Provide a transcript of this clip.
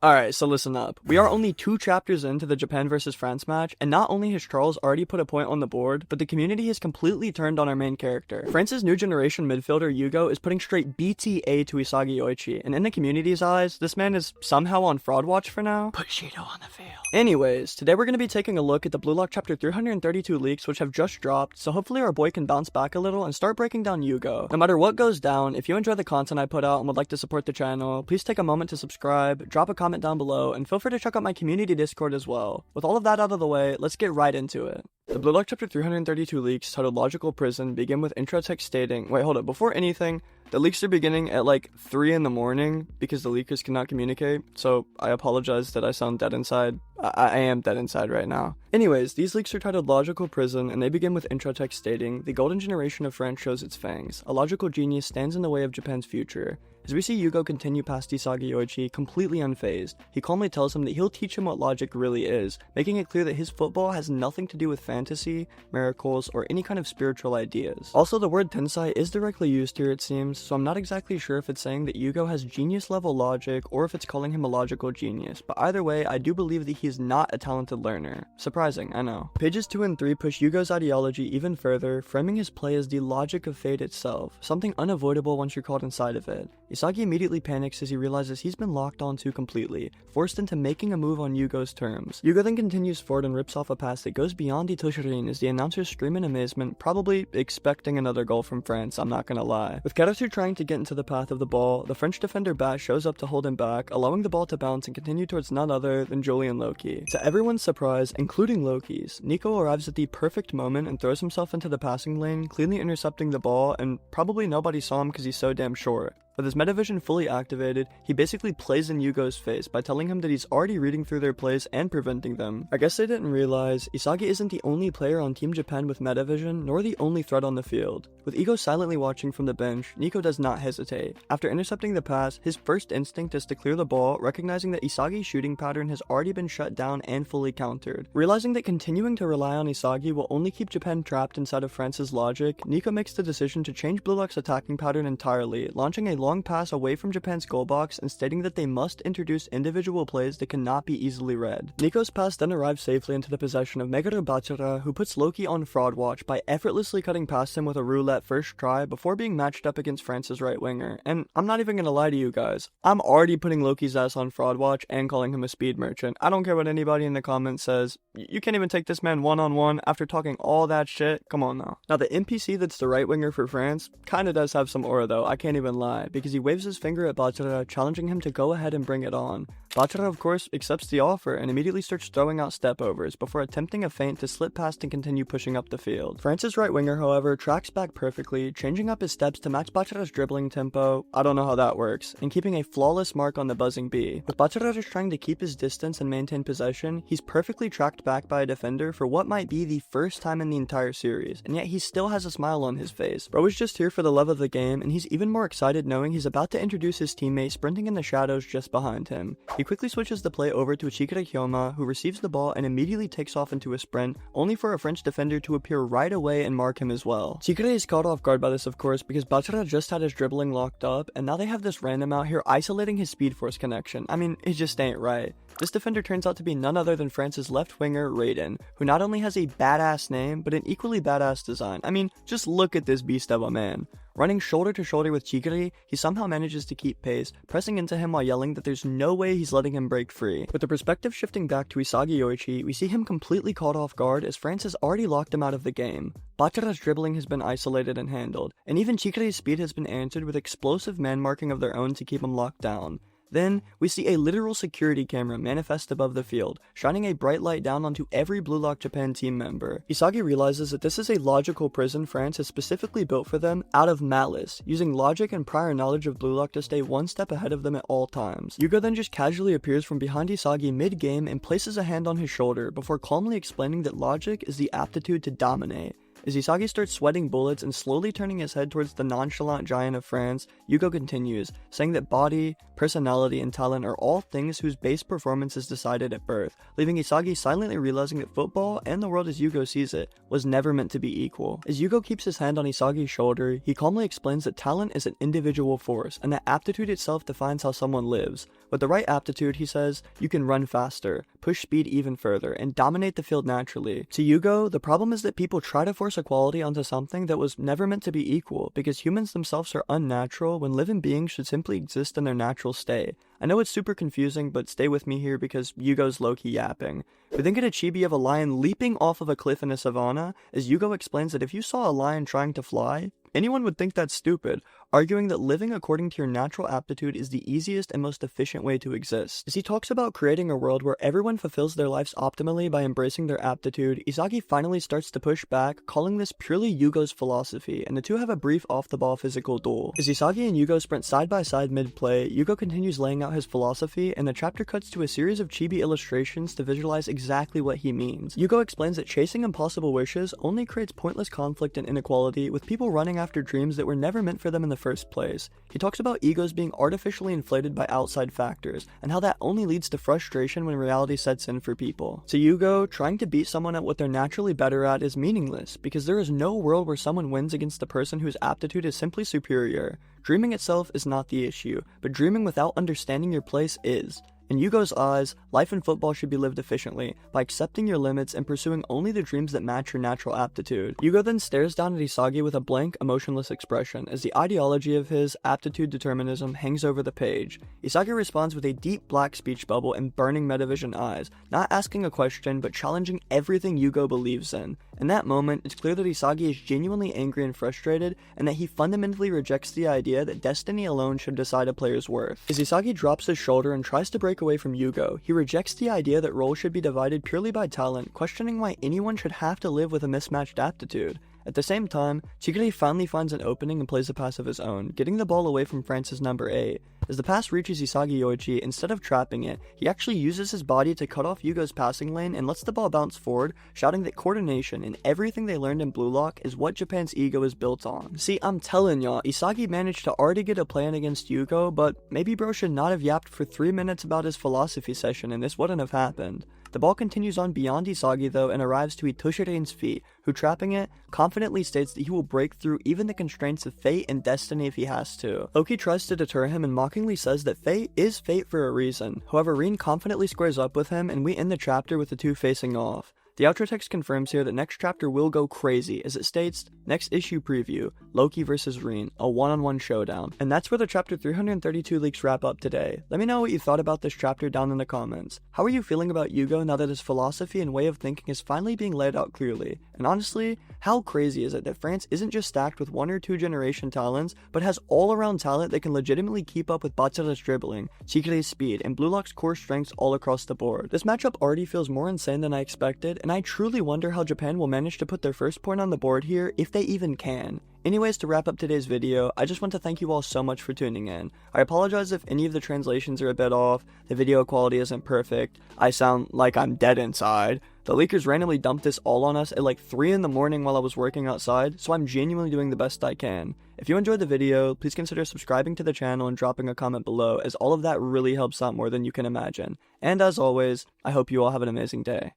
Alright, so listen up. We are only 2 chapters into the Japan vs France match, and not only has Charles already put a point on the board, but the community has completely turned on our main character. France's new generation midfielder Hugo is putting straight BTA to Isagi Yoichi, and in the community's eyes, this man is somehow on fraud watch for now. Put Shido on the field. Anyways, today we're going to be taking a look at the Blue Lock chapter 332 leaks which have just dropped, so hopefully our boy can bounce back a little and start breaking down Hugo. No matter what goes down, if you enjoy the content I put out and would like to support the channel, please take a moment to subscribe, drop a comment down below, and feel free to check out my community Discord as well. With all of that out of the way, let's get right into it. The Blue Lock chapter 332 leaks titled Logical Prison begin with intro text stating, wait, hold up, before anything, the leaks are beginning at like 3 in the morning because the leakers cannot communicate, so I apologize that I sound dead inside. I am dead inside right now. Anyways, these leaks are titled Logical Prison, and they begin with intro text stating, the golden generation of France shows its fangs. A logical genius stands in the way of Japan's future. As we see Hugo continue past Isagi Yoichi, completely unfazed, he calmly tells him that he'll teach him what logic really is, making it clear that his football has nothing to do with fantasy, miracles, or any kind of spiritual ideas. Also, the word tensai is directly used here it seems, so I'm not exactly sure if it's saying that Hugo has genius level logic or if it's calling him a logical genius, but either way, I do believe that he is not a talented learner. Surprising, I know. Pages 2 and 3 push Hugo's ideology even further, framing his play as the logic of fate itself, something unavoidable once you're caught inside of it. Isagi immediately panics as he realizes he's been locked onto completely, forced into making a move on Hugo's terms. Hugo then continues forward and rips off a pass that goes beyond Itoshi Rin as the announcers scream in amazement, probably expecting another goal from France, I'm not gonna lie. With Kaiser trying to get into the path of the ball, the French defender Bat shows up to hold him back, allowing the ball to bounce and continue towards none other than Julian Loki. To everyone's surprise, including Loki's, Nico arrives at the perfect moment and throws himself into the passing lane, cleanly intercepting the ball, and probably nobody saw him because he's so damn short. With his metavision fully activated, he basically plays in Hugo's face by telling him that he's already reading through their plays and preventing them. I guess they didn't realize, Isagi isn't the only player on Team Japan with metavision, nor the only threat on the field. With Ego silently watching from the bench, Nico does not hesitate. After intercepting the pass, his first instinct is to clear the ball, recognizing that Isagi's shooting pattern has already been shut down and fully countered. Realizing that continuing to rely on Isagi will only keep Japan trapped inside of France's logic, Nico makes the decision to change Blue Lock's attacking pattern entirely, launching a long pass away from Japan's goal box and stating that they must introduce individual plays that cannot be easily read. Nico's pass then arrives safely into the possession of Meguro Bachara, who puts Loki on fraud watch by effortlessly cutting past him with a roulette first try before being matched up against France's right winger. And I'm not even gonna lie to you guys, I'm already putting Loki's ass on fraud watch and calling him a speed merchant. I don't care what anybody in the comments says, you can't even take this man one-on-one after talking all that shit, come on now. Now the NPC that's the right winger for France kinda does have some aura though, I can't even lie, because he waves his finger at Bachara, challenging him to go ahead and bring it on. Bachara of course accepts the offer and immediately starts throwing out stepovers before attempting a feint to slip past and continue pushing up the field. France's right winger however tracks back perfectly, changing up his steps to match Bachara's dribbling tempo, I don't know how that works, and keeping a flawless mark on the buzzing bee. With Bachara just trying to keep his distance and maintain possession, he's perfectly tracked back by a defender for what might be the first time in the entire series, and yet he still has a smile on his face. Bro is just here for the love of the game, and he's even more excited knowing he's about to introduce his teammate sprinting in the shadows just behind him. He quickly switches the play over to Chikere Hyoma, who receives the ball and immediately takes off into a sprint, only for a French defender to appear right away and mark him as well. Chikere is caught off guard by this of course because Bachara just had his dribbling locked up, and now they have this random out here isolating his speed force connection. I mean, it just ain't right. This defender turns out to be none other than France's left winger, Raiden, who not only has a badass name, but an equally badass design. I mean, just look at this beast of a man. Running shoulder to shoulder with Chikere, he somehow manages to keep pace, pressing into him while yelling that there's no way he's letting him break free. With the perspective shifting back to Isagi Yoichi, we see him completely caught off guard as France has already locked him out of the game. Bachara's dribbling has been isolated and handled, and even Chikere's speed has been answered with explosive man marking of their own to keep him locked down. Then, we see a literal security camera manifest above the field, shining a bright light down onto every Blue Lock Japan team member. Isagi realizes that this is a logical prison France has specifically built for them out of malice, using logic and prior knowledge of Blue Lock to stay one step ahead of them at all times. Hugo then just casually appears from behind Isagi mid-game and places a hand on his shoulder before calmly explaining that logic is the aptitude to dominate. As Isagi starts sweating bullets and slowly turning his head towards the nonchalant giant of France, Hugo continues, saying that body, personality, and talent are all things whose base performance is decided at birth, leaving Isagi silently realizing that football, and the world as Hugo sees it, was never meant to be equal. As Hugo keeps his hand on Isagi's shoulder, he calmly explains that talent is an individual force, and that aptitude itself defines how someone lives. With the right aptitude, he says, you can run faster, push speed even further, and dominate the field naturally. To Hugo, the problem is that people try to force equality onto something that was never meant to be equal, because humans themselves are unnatural when living beings should simply exist in their natural state. I know it's super confusing, but stay with me here because Hugo's low-key yapping. We then get a chibi of a lion leaping off of a cliff in a savanna, as Hugo explains that if you saw a lion trying to fly, anyone would think that's stupid, arguing that living according to your natural aptitude is the easiest and most efficient way to exist. As he talks about creating a world where everyone fulfills their lives optimally by embracing their aptitude, Isagi finally starts to push back, calling this purely Hugo's philosophy, and the two have a brief off-the-ball physical duel. As Isagi and Hugo sprint side by side mid-play, Hugo continues laying out his philosophy, and the chapter cuts to a series of chibi illustrations to visualize exactly what he means. Hugo explains that chasing impossible wishes only creates pointless conflict and inequality, with people running after dreams that were never meant for them in the first place. He talks about egos being artificially inflated by outside factors, and how that only leads to frustration when reality sets in for people. To Hugo, trying to beat someone at what they're naturally better at is meaningless, because there is no world where someone wins against a person whose aptitude is simply superior. Dreaming itself is not the issue, but dreaming without understanding your place is. In Hugo's eyes, life in football should be lived efficiently, by accepting your limits and pursuing only the dreams that match your natural aptitude. Hugo then stares down at Isagi with a blank, emotionless expression, as the ideology of his aptitude determinism hangs over the page. Isagi responds with a deep black speech bubble and burning metavision eyes, not asking a question, but challenging everything Hugo believes in. In that moment, it's clear that Isagi is genuinely angry and frustrated, and that he fundamentally rejects the idea that destiny alone should decide a player's worth. As Isagi drops his shoulder and tries to break away from Hugo, he rejects the idea that roles should be divided purely by talent, questioning why anyone should have to live with a mismatched aptitude. At the same time, Chigiri finally finds an opening and plays a pass of his own, getting the ball away from France's number 8. As the pass reaches Isagi Yoichi, instead of trapping it, he actually uses his body to cut off Hugo's passing lane and lets the ball bounce forward, shouting that coordination and everything they learned in Blue Lock is what Japan's ego is built on. See, I'm telling y'all, Isagi managed to already get a plan against Hugo, but maybe bro should not have yapped for 3 minutes about his philosophy session and this wouldn't have happened. The ball continues on beyond Isagi though and arrives to Itoshi Rin's feet, who, trapping it, confidently states that he will break through even the constraints of fate and destiny if he has to. Loki tries to deter him and mockingly says that fate is fate for a reason. However, Rin confidently squares up with him and we end the chapter with the two facing off. The outro text confirms here that next chapter will go crazy, as it states, next issue preview, Loki vs. Rin, a one-on-one showdown. And that's where the chapter 332 leaks wrap up today. Let me know what you thought about this chapter down in the comments. How are you feeling about Hugo now that his philosophy and way of thinking is finally being laid out clearly? And honestly, how crazy is it that France isn't just stacked with 1 or 2 generation talents, but has all-around talent that can legitimately keep up with Batsura's dribbling, Chigiri's speed, and Blue Lock's core strengths all across the board? This matchup already feels more insane than I expected, and I truly wonder how Japan will manage to put their first point on the board here, if they even can. Anyways, to wrap up today's video, I just want to thank you all so much for tuning in. I apologize if any of the translations are a bit off, the video quality isn't perfect, I sound like I'm dead inside. The leakers randomly dumped this all on us at like 3 in the morning while I was working outside, so I'm genuinely doing the best I can. If you enjoyed the video, please consider subscribing to the channel and dropping a comment below, as all of that really helps out more than you can imagine. And as always, I hope you all have an amazing day.